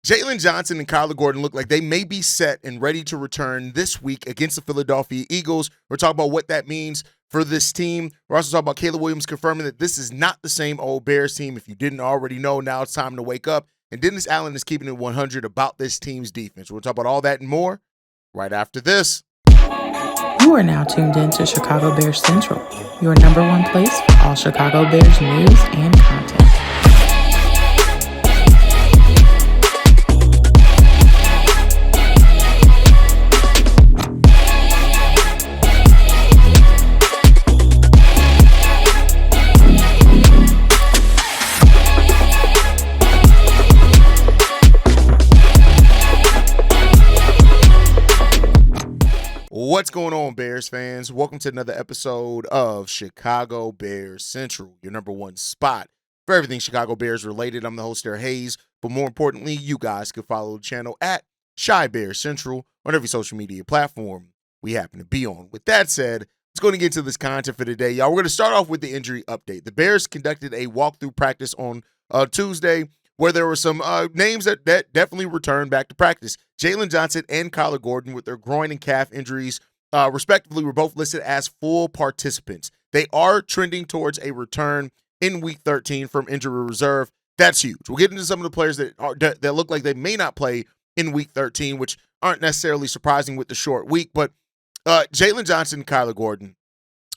Jaylon Johnson and Kyler Gordon look like they may be set and ready to return this week against the Philadelphia Eagles. We're talking about what that means for this team. We're also talking about Caleb Williams confirming that this is not the same old Bears team. If you didn't already know, now it's time to wake up. And Dennis Allen is keeping it 100 about this team's defense. We'll talk about all that and more right after this. You are now tuned in to Chicago Bears Central, your number one place for all Chicago Bears news and content. What's going on, Bears fans? Welcome to another episode of Chicago Bears Central, your number one spot for everything Chicago Bears related. I'm the host there, Haize, but more importantly, you guys can follow the channel at Chi Bears Central on every social media platform we happen to be on. With that said, let's go and get into this content for today, y'all. We're going to start off with the injury update. The Bears conducted a walkthrough practice on Tuesday, where there were some names that definitely returned back to practice. Jaylon Johnson and Kyler Gordon, with their groin and calf injuries, respectively, were both listed as full participants. They are trending towards a return in Week 13 from injury reserve. That's huge. We'll get into some of the players that look like they may not play in Week 13, which aren't necessarily surprising with the short week. But Jaylon Johnson and Kyler Gordon,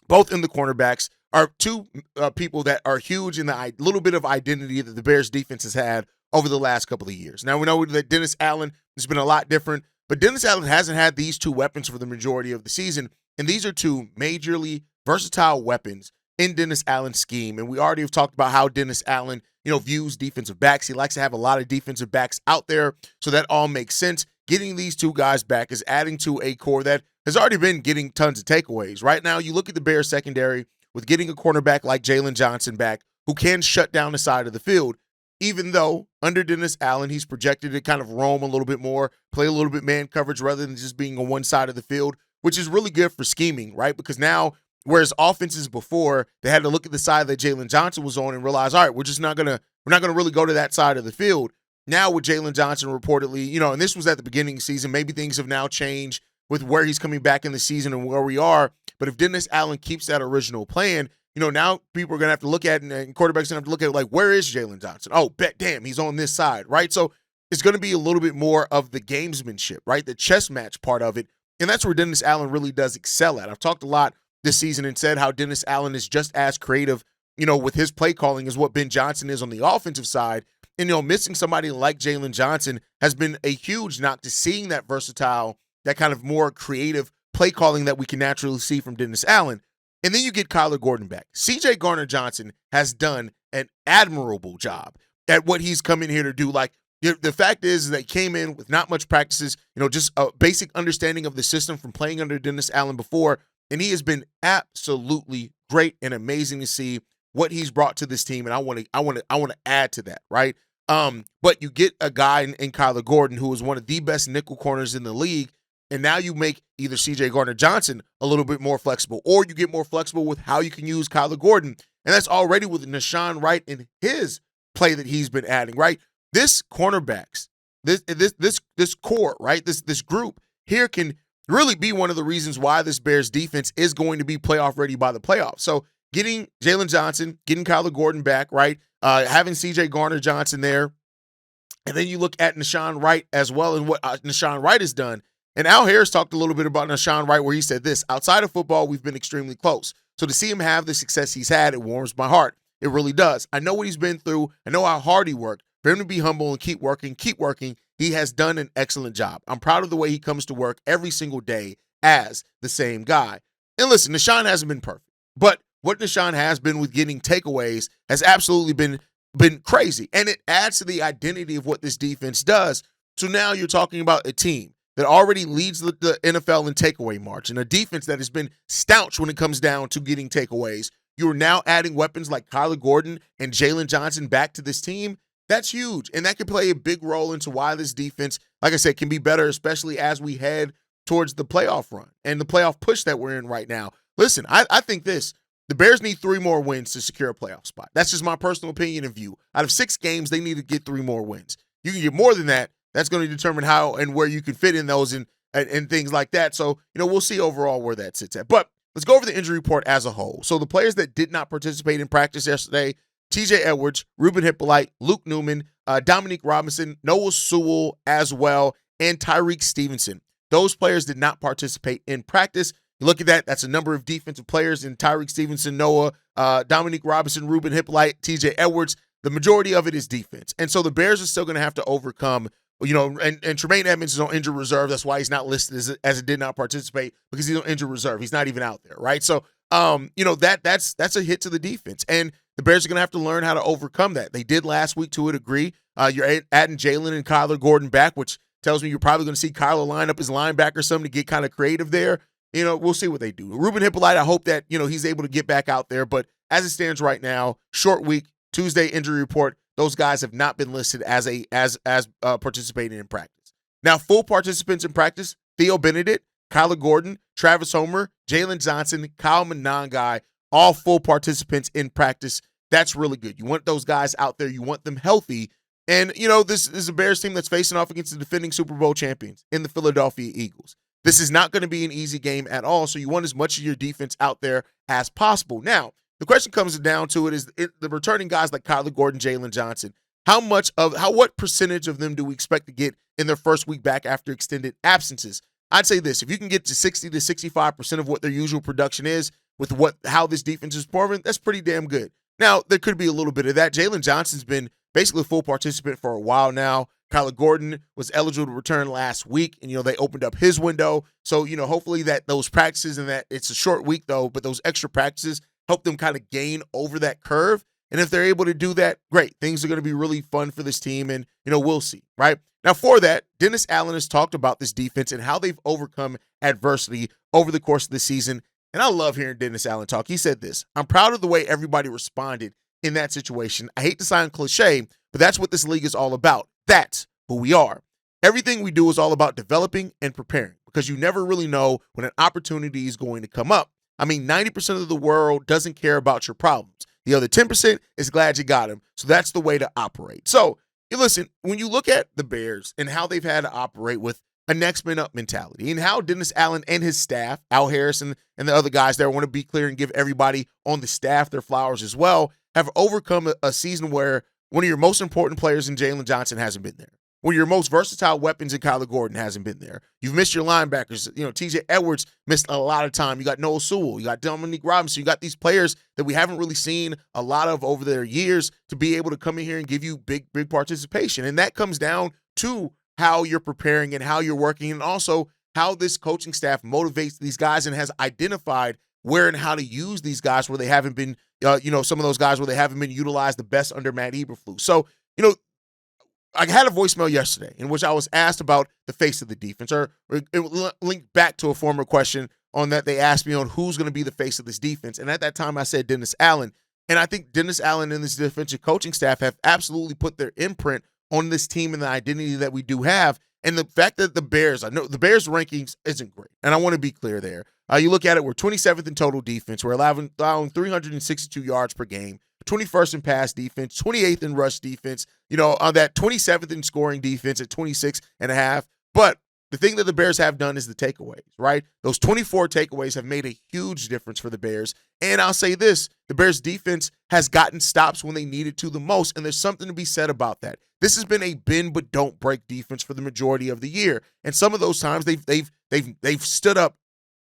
both in the cornerbacks, are two people that are huge in the little bit of identity that the Bears defense has had over the last couple of years. Now, we know that Dennis Allen has been a lot different, but Dennis Allen hasn't had these two weapons for the majority of the season, and these are two majorly versatile weapons in Dennis Allen's scheme. And we already have talked about how Dennis Allen, views defensive backs. He likes to have a lot of defensive backs out there, so that all makes sense. Getting these two guys back is adding to a core that has already been getting tons of takeaways. Right now, you look at the Bears secondary with getting a cornerback like Jaylon Johnson back who can shut down the side of the field, even though under Dennis Allen, he's projected to kind of roam a little bit more, play a little bit man coverage rather than just being on one side of the field, which is really good for scheming, right? Because now, whereas offenses before, they had to look at the side that Jaylon Johnson was on and realize, all right, we're not gonna really go to that side of the field. Now with Jaylon Johnson reportedly, and this was at the beginning of the season, maybe things have now changed with where he's coming back in the season and where we are. But if Dennis Allen keeps that original plan, now people are going to have to look at, and quarterbacks are going to have to look at, like, where is Jaylon Johnson? Oh, damn, he's on this side, right? So it's going to be a little bit more of the gamesmanship, right? The chess match part of it. And that's where Dennis Allen really does excel at. I've talked a lot this season and said how Dennis Allen is just as creative, with his play calling as what Ben Johnson is on the offensive side. And, missing somebody like Jaylon Johnson has been a huge knock to seeing that versatile, that kind of more creative play calling that we can naturally see from Dennis Allen. And then you get Kyler Gordon back. C.J. Gardner-Johnson has done an admirable job at what he's come in here to do. Like, the fact is that he came in with not much practices, just a basic understanding of the system from playing under Dennis Allen before, and he has been absolutely great and amazing to see what he's brought to this team. And I want to add to that, right? But you get a guy in Kyler Gordon who is one of the best nickel corners in the league. And now you make either C.J. Gardner-Johnson a little bit more flexible, or you get more flexible with how you can use Kyler Gordon. And that's already with Nahshon Wright and his play that he's been adding, right? This cornerbacks, this core, right? This group here can really be one of the reasons why this Bears defense is going to be playoff ready by the playoffs. So getting Jaylon Johnson, getting Kyler Gordon back, right? Having C.J. Gardner-Johnson there. And then you look at Nahshon Wright as well and what Nahshon Wright has done. And Al Harris talked a little bit about Nahshon Wright, where he said this: outside of football, we've been extremely close. So to see him have the success he's had, it warms my heart. It really does. I know what he's been through. I know how hard he worked. For him to be humble and keep working, he has done an excellent job. I'm proud of the way he comes to work every single day as the same guy. And listen, Nahshon hasn't been perfect, but what Nahshon has been with getting takeaways has absolutely been crazy. And it adds to the identity of what this defense does. So now you're talking about a team that already leads the NFL in takeaway margin, a defense that has been staunch when it comes down to getting takeaways. You are now adding weapons like Kyler Gordon and Jaylon Johnson back to this team. That's huge, and that could play a big role into why this defense, like I said, can be better, especially as we head towards the playoff run and the playoff push that we're in right now. Listen, I think the Bears need 3 more wins to secure a playoff spot. That's just my personal opinion and view. Out of 6 games, they need to get 3 more wins. You can get more than that. That's going to determine how and where you can fit in those and things like that. So, we'll see overall where that sits at. But let's go over the injury report as a whole. So the players that did not participate in practice yesterday: TJ Edwards, Ruben Hippolyte, Luke Newman, Dominique Robinson, Noah Sewell as well, and Tyreek Stevenson. Those players did not participate in practice. You look at that, that's a number of defensive players in Tyreek Stevenson, Noah, Dominique Robinson, Ruben Hippolyte, TJ Edwards. The majority of it is defense. And so the Bears are still going to have to overcome, and Tremaine Edmonds is on injured reserve. That's why he's not listed as it did not participate, because he's on injured reserve. He's not even out there, right? So, that's a hit to the defense. And the Bears are going to have to learn how to overcome that. They did last week to a degree. You're adding Jaylon and Kyler Gordon back, which tells me you're probably going to see Kyler line up as linebacker or something to get kind of creative there. We'll see what they do. Ruben Hippolyte, I hope that, he's able to get back out there. But as it stands right now, short week, Tuesday injury report, those guys have not been listed as participating in practice. Now, full participants in practice: Theo Benedict, Kyler Gordon, Travis Homer, Jalen Johnson, Kyle Monangai, all full participants in practice. That's really good. You want those guys out there. You want them healthy. And, this is a Bears team that's facing off against the defending Super Bowl champions in the Philadelphia Eagles. This is not going to be an easy game at all, so you want as much of your defense out there as possible. Now, the question comes down to the returning guys like Kyler Gordon, Jalen Johnson. What percentage of them do we expect to get in their first week back after extended absences? I'd say this: if you can get to 60 to 65% of what their usual production is with how this defense is performing, that's pretty damn good. Now, there could be a little bit of that. Jalen Johnson's been basically a full participant for a while now. Kyler Gordon was eligible to return last week, and, they opened up his window. So, hopefully that those practices, and that it's a short week though, but those extra practices help them kind of gain over that curve. And if they're able to do that, great. Things are going to be really fun for this team, and, we'll see, right? Now, for that, Dennis Allen has talked about this defense and how they've overcome adversity over the course of the season. And I love hearing Dennis Allen talk. He said this: "I'm proud of the way everybody responded in that situation. I hate to sound cliche, but that's what this league is all about. That's who we are. Everything we do is all about developing and preparing, because you never really know when an opportunity is going to come up. 90% of the world doesn't care about your problems. The other 10% is glad you got them. So that's the way to operate." So, listen, when you look at the Bears and how they've had to operate with a next man up mentality, and how Dennis Allen and his staff, Al Harrison and the other guys there, I want to be clear and give everybody on the staff their flowers as well, have overcome a season where one of your most important players in Jalen Johnson hasn't been there. One of your most versatile weapons in Kyler Gordon hasn't been there. You've missed your linebackers. TJ Edwards missed a lot of time. You got Noah Sewell. You got Dominique Robinson. You got these players that we haven't really seen a lot of over their years to be able to come in here and give you big participation. And that comes down to how you're preparing and how you're working, and also how this coaching staff motivates these guys and has identified where and how to use these guys where they haven't been, some of those guys where they haven't been utilized the best under Matt Eberflus. So, I had a voicemail yesterday in which I was asked about the face of the defense, or it linked back to a former question on that. They asked me on who's going to be the face of this defense. And at that time I said Dennis Allen. And I think Dennis Allen and this defensive coaching staff have absolutely put their imprint on this team and the identity that we do have. And the fact that the Bears, I know the Bears rankings isn't great, and I want to be clear there. You look at it, we're 27th in total defense. We're allowing 362 yards per game, 21st in pass defense, 28th in rush defense, on that 27th in scoring defense at 26.5. But the thing that the Bears have done is the takeaways, right? Those 24 takeaways have made a huge difference for the Bears. And I'll say this: the Bears defense has gotten stops when they needed to the most, and there's something to be said about that. This has been a bend but don't break defense for the majority of the year. And some of those times they've stood up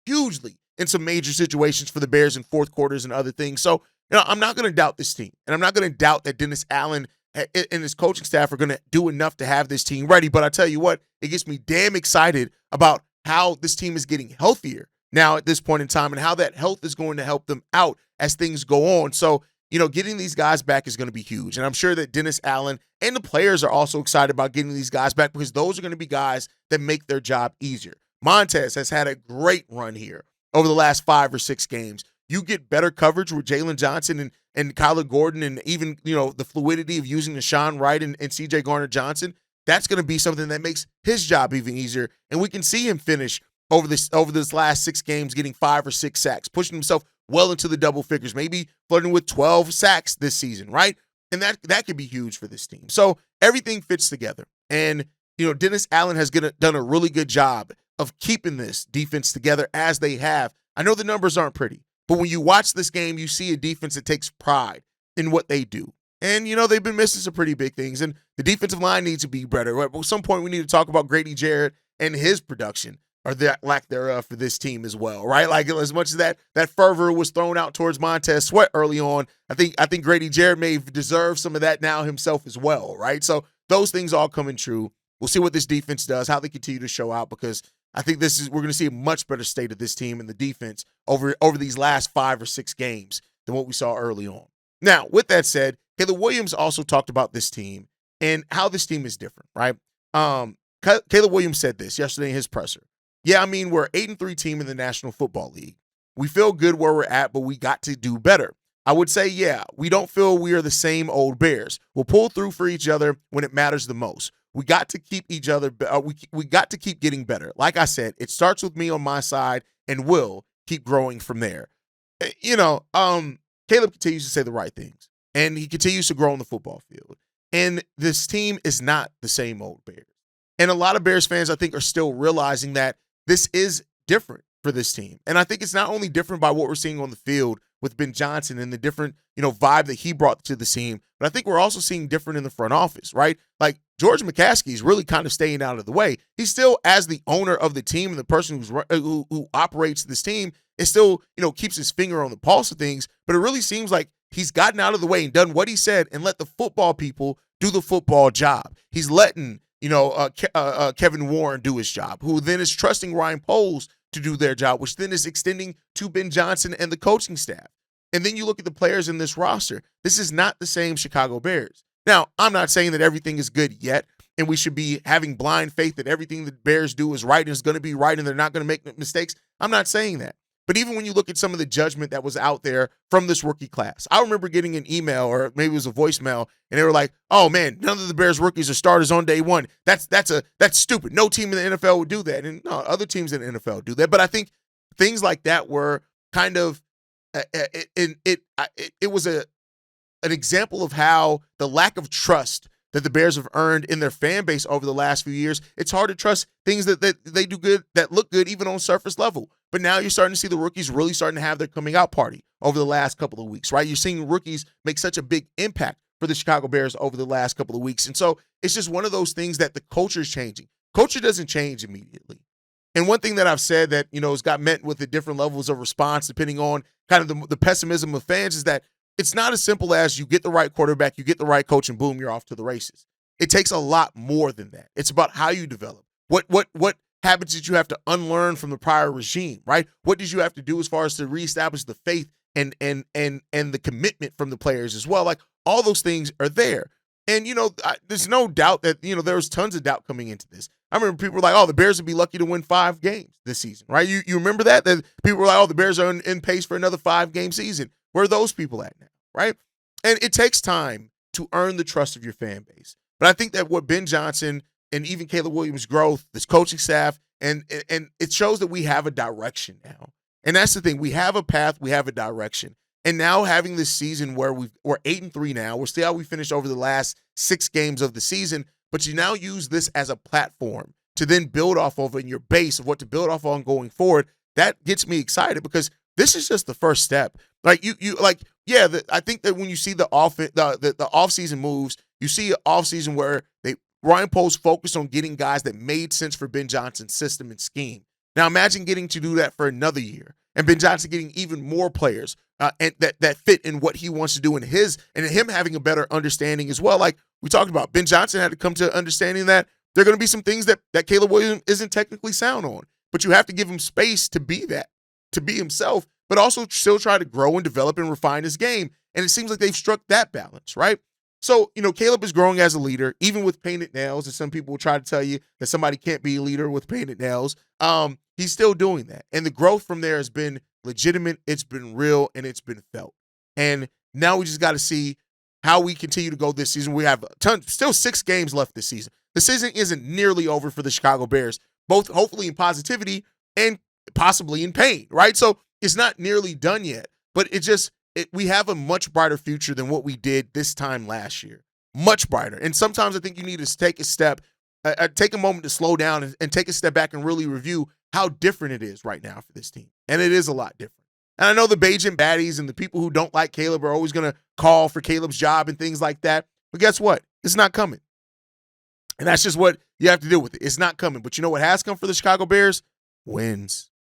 hugely in some major situations for the Bears in fourth quarters and other things. So, I'm not going to doubt this team, and I'm not going to doubt that Dennis Allen and his coaching staff are going to do enough to have this team ready. But I tell you what, it gets me damn excited about how this team is getting healthier now at this point in time, and how that health is going to help them out as things go on. So, getting these guys back is going to be huge. And I'm sure that Dennis Allen and the players are also excited about getting these guys back, because those are going to be guys that make their job easier. Montez has had a great run here over the last 5 or 6 games. You get better coverage with Jalen Johnson and Kyler Gordon, and even, the fluidity of using Deshaun Wright and CJ Garner-Johnson. That's going to be something that makes his job even easier. And we can see him finish over this last 6 games getting 5 or 6 sacks, pushing himself well into the double figures, maybe flirting with 12 sacks this season, right? And that could be huge for this team. So everything fits together. And, Dennis Allen has done a really good job of keeping this defense together as they have. I know the numbers aren't pretty, but when you watch this game, you see a defense that takes pride in what they do. And, they've been missing some pretty big things. And the defensive line needs to be better. At some point, we need to talk about Grady Jarrett and his production, or the lack thereof, for this team as well, right? Like, as much as that fervor was thrown out towards Montez Sweat early on, I think Grady Jarrett may deserve some of that now himself as well, right? So those things all coming true. We'll see what this defense does, how they continue to show out, because I think we're going to see a much better state of this team and the defense over these last 5 or 6 games than what we saw early on. Now, with that said, Caleb Williams also talked about this team and how this team is different, right? Caleb Williams said this yesterday in his presser. Yeah, we're an 8-3 team in the National Football League. We feel good where we're at, but we got to do better. I would say, yeah, we don't feel we are the same old Bears. We'll pull through for each other when it matters the most. We got to keep each other. We got to keep getting better. Like I said, it starts with me on my side, and we'll keep growing from there. Caleb continues to say the right things, and he continues to grow on the football field. And this team is not the same old Bears. And a lot of Bears fans, I think, are still realizing that this is different for this team. And I think it's not only different by what we're seeing on the field with Ben Johnson and the different, vibe that he brought to the team, but I think we're also seeing different in the front office, right? Like, George McCaskey is really kind of staying out of the way. He's still, as the owner of the team and the person who operates this team, is still, keeps his finger on the pulse of things, but it really seems like he's gotten out of the way and done what he said and let the football people do the football job. He's letting, Kevin Warren do his job, who then is trusting Ryan Poles to do their job, which then is extending to Ben Johnson and the coaching staff. And then you look at the players in this roster. This is not the same Chicago Bears. Now, I'm not saying that everything is good yet, and we should be having blind faith that everything the Bears do is right and is going to be right and they're not going to make mistakes. I'm not saying that. But even when you look at some of the judgment that was out there from this rookie class, I remember getting an email, or maybe it was a voicemail, and they were like, "Oh man, none of the Bears rookies are starters on day one. That's stupid. No team in the NFL would do that." And no, other teams in the NFL do that. But I think things like that were kind of it was an example of how the lack of trust that the Bears have earned in their fan base over the last few years. It's hard to trust things that they do good, that look good, even on surface level. But now you're starting to see the rookies really starting to have their coming out party over the last couple of weeks, right? You're seeing rookies make such a big impact for the Chicago Bears over the last couple of weeks. And so it's just one of those things that the culture is changing. Culture doesn't change immediately. And one thing that I've said that, has got met with the different levels of response, depending on kind of the pessimism of fans, is that it's not as simple as you get the right quarterback, you get the right coach, and boom, you're off to the races. It takes a lot more than that. It's about how you develop. What habits did you have to unlearn from the prior regime, right? What did you have to do as far as to reestablish the faith and the commitment from the players as well? Like, all those things are there. And, there's no doubt that, there was tons of doubt coming into this. I remember people were like, "Oh, the Bears would be lucky to win 5 games this season," right? You remember that? That people were like, "Oh, the Bears are in pace for another 5-game season." Where are those people at now, right? And it takes time to earn the trust of your fan base. But I think that what Ben Johnson and even Caleb Williams' growth, this coaching staff, and it shows that we have a direction now. And that's the thing. We have a path. We have a direction. And now having this season where we're 8-3 now, we'll see how we finish over the last 6 games of the season, but you now use this as a platform to then build off of in your base of what to build off on going forward. That gets me excited because this is just the first step. Like I think that when you see the offseason moves, you see an offseason where Ryan Poles focused on getting guys that made sense for Ben Johnson's system and scheme. Now imagine getting to do that for another year, and Ben Johnson getting even more players and that fit in what he wants to do and him having a better understanding as well. Like we talked about, Ben Johnson had to come to understanding that there are going to be some things that Caleb Williams isn't technically sound on, but you have to give him space to be that, to be himself, but also still try to grow and develop and refine his game. And it seems like they've struck that balance, right? So, Caleb is growing as a leader, even with painted nails, and some people will try to tell you that somebody can't be a leader with painted nails. He's still doing that. And the growth from there has been legitimate, it's been real, and it's been felt. And now we just got to see how we continue to go this season. We have still 6 games left this season. The season isn't nearly over for the Chicago Bears, both hopefully in positivity and possibly in pain, right? So it's not nearly done yet, but we have a much brighter future than what we did this time last year. Much brighter. And sometimes I think you need to take a step take a moment to slow down and take a step back and really review how different it is right now for this team. And it is a lot different. And I know the Bajan baddies and the people who don't like Caleb are always going to call for Caleb's job and things like that. But guess what? It's not coming. And that's just what you have to deal with it. It's not coming. But you know what has come for the Chicago Bears? Wins.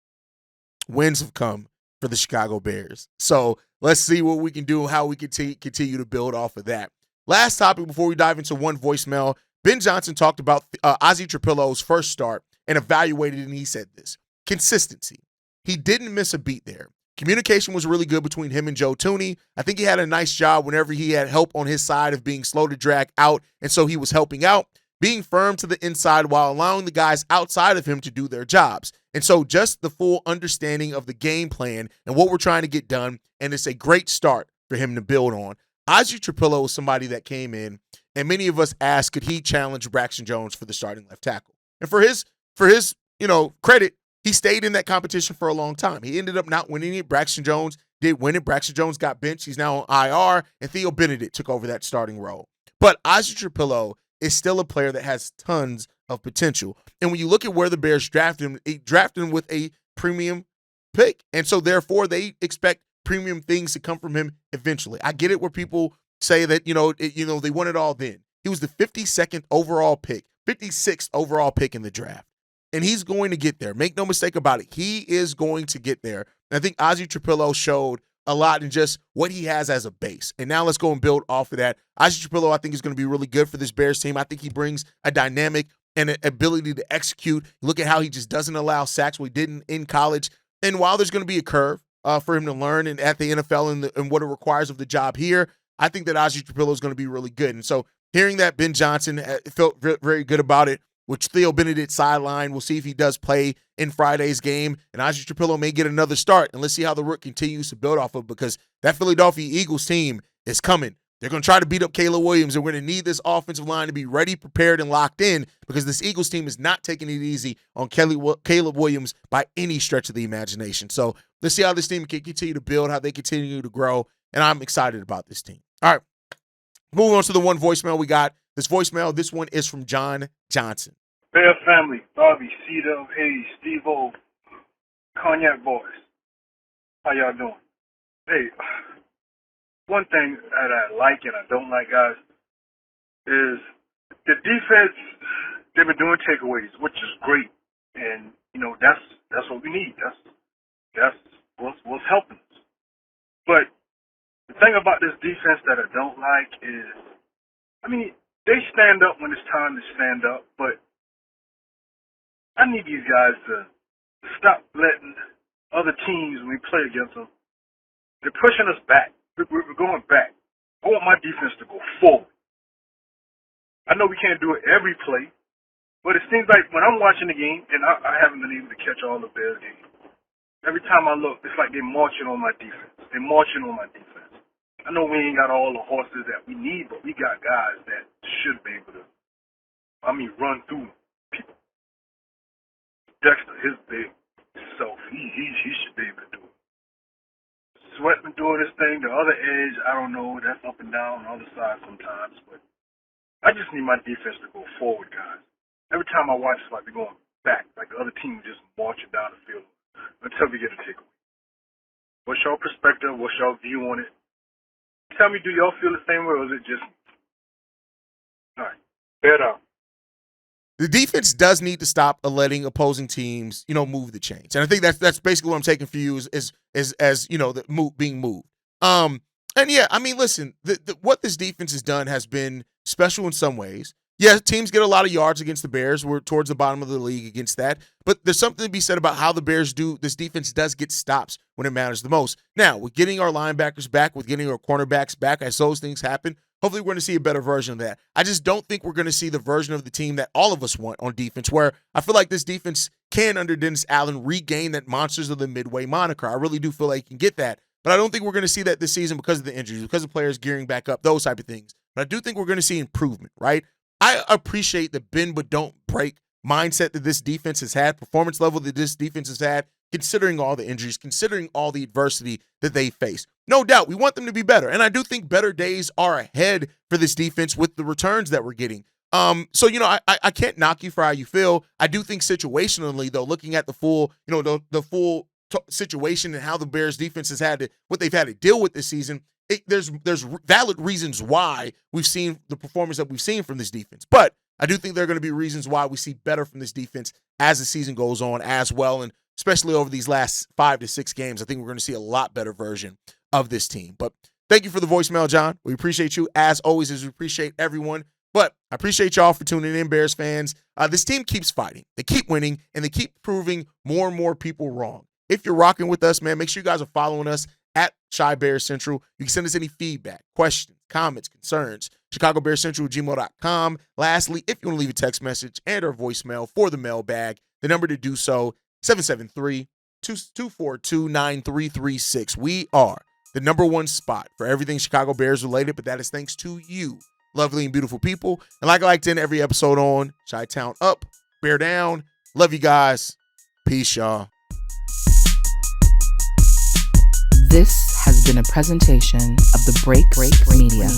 Wins have come for the Chicago Bears. So let's see what we can do and how we can continue to build off of that. Last topic before we dive into one voicemail, Ben Johnson talked about Ozzy Trapilo's first start and evaluated it, and he said this. Consistency. He didn't miss a beat there. Communication was really good between him and Joe Thuney. I think he had a nice job whenever he had help on his side of being slow to drag out, and so he was helping out, being firm to the inside while allowing the guys outside of him to do their jobs. And so just the full understanding of the game plan and what we're trying to get done, and it's a great start for him to build on. Ozzy Trapilo is somebody that came in, and many of us asked, could he challenge Braxton Jones for the starting left tackle? And for his credit, he stayed in that competition for a long time. He ended up not winning it. Braxton Jones did win it. Braxton Jones got benched. He's now on IR, and Theo Benedict took over that starting role. But Ozzy Trapilo is still a player that has tons of potential. And when you look at where the Bears drafted him with a premium pick. And so therefore they expect premium things to come from him eventually. I get it where people say that, they want it all then. He was the 52nd overall pick, 56th overall pick in the draft. And he's going to get there. Make no mistake about it. He is going to get there. And I think Ozzy Trapilo showed a lot in just what he has as a base. And now let's go and build off of that. Ozzy Trapilo, I think, is going to be really good for this Bears team. I think he brings a dynamic and an ability to execute. Look at how he just doesn't allow sacks. We didn't in college. And while there's going to be a curve for him to learn and at the NFL and what it requires of the job here, I think that Ozzy Trapilo is going to be really good. And so hearing that Ben Johnson felt very good about it, which Theo Benedict sideline. We'll see if he does play in Friday's game. And Ozzy Trapilo may get another start. And let's see how the Rook continues to build off of, because that Philadelphia Eagles team is coming. They're going to try to beat up Caleb Williams, and we're going to need this offensive line to be ready, prepared, and locked in, because this Eagles team is not taking it easy on Caleb Williams by any stretch of the imagination. So let's see how this team can continue to build, how they continue to grow, and I'm excited about this team. All right, moving on to the one voicemail we got. This one is from John Johnson. Bear family, Bobby, Cito, Haize, Steve-O, Cognac Boys. How y'all doing? Hey, one thing that I like and I don't like, guys, is the defense. They've been doing takeaways, which is great, and that's what we need. That's what's helping us. But the thing about this defense that I don't like is, they stand up when it's time to stand up, but I need these guys to stop letting other teams, when we play against them, they're pushing us back. We're going back. I want my defense to go forward. I know we can't do it every play, but it seems like when I'm watching the game, and I haven't been able to catch all the Bears games, every time I look, it's like they're marching on my defense. They're marching on my defense. I know we ain't got all the horses that we need, but we got guys that should be able to, run through people. Dexter, his big self, he should be able to do it. Sweat been doing this thing. The other edge, I don't know, that's up and down on the other side sometimes, but I just need my defense to go forward, guys. Every time I watch, it's like we're going back, like the other team just marching down the field until we get a takeaway. What's your perspective? What's your view on it? Tell me, do y'all feel the same way, or is it just me? All right, bear down. The defense does need to stop letting opposing teams, move the chains. And I think that's basically what I'm taking for you is being moved. And yeah, listen, what this defense has done has been special in some ways. Yeah, teams get a lot of yards against the Bears. We're towards the bottom of the league against that. But there's something to be said about how the Bears do. This defense does get stops when it matters the most. Now, with getting our linebackers back, with getting our cornerbacks back, as those things happen, hopefully we're going to see a better version of that. I just don't think we're going to see the version of the team that all of us want on defense, where I feel like this defense can, under Dennis Allen, regain that Monsters of the Midway moniker. I really do feel like he can get that. But I don't think we're going to see that this season because of the injuries, because of players gearing back up, those type of things. But I do think we're going to see improvement, right? I appreciate the bend but don't break mindset that this defense has had, performance level that this defense has had, considering all the injuries, considering all the adversity that they face. No doubt, we want them to be better. And I do think better days are ahead for this defense with the returns that we're getting. So, I can't knock you for how you feel. I do think situationally, though, looking at the full, the full situation and how the Bears defense has what they've had to deal with this season, there's valid reasons why we've seen the performance that we've seen from this defense. But I do think there are going to be reasons why we see better from this defense as the season goes on as well. And especially over these last 5 to 6 games, I think we're going to see a lot better version of this team. But thank you for the voicemail, John. We appreciate you as always, as we appreciate everyone. But I appreciate y'all for tuning in, Bears fans. This team keeps fighting. They keep winning, and they keep proving more and more people wrong. If you're rocking with us, man, make sure you guys are following us at Chi Bears Central. You can send us any feedback, questions, comments, concerns, ChicagoBearsCentral@gmail.com. Lastly, if you want to leave a text message and or voicemail for the mailbag, the number to do so, 773-242-9336. We are the number one spot for everything Chicago Bears related, but that is thanks to you, lovely and beautiful people. And like I like to end every episode on, Chi-Town up, Bear down. Love you guys. Peace, y'all. This has been a presentation of the Break Media.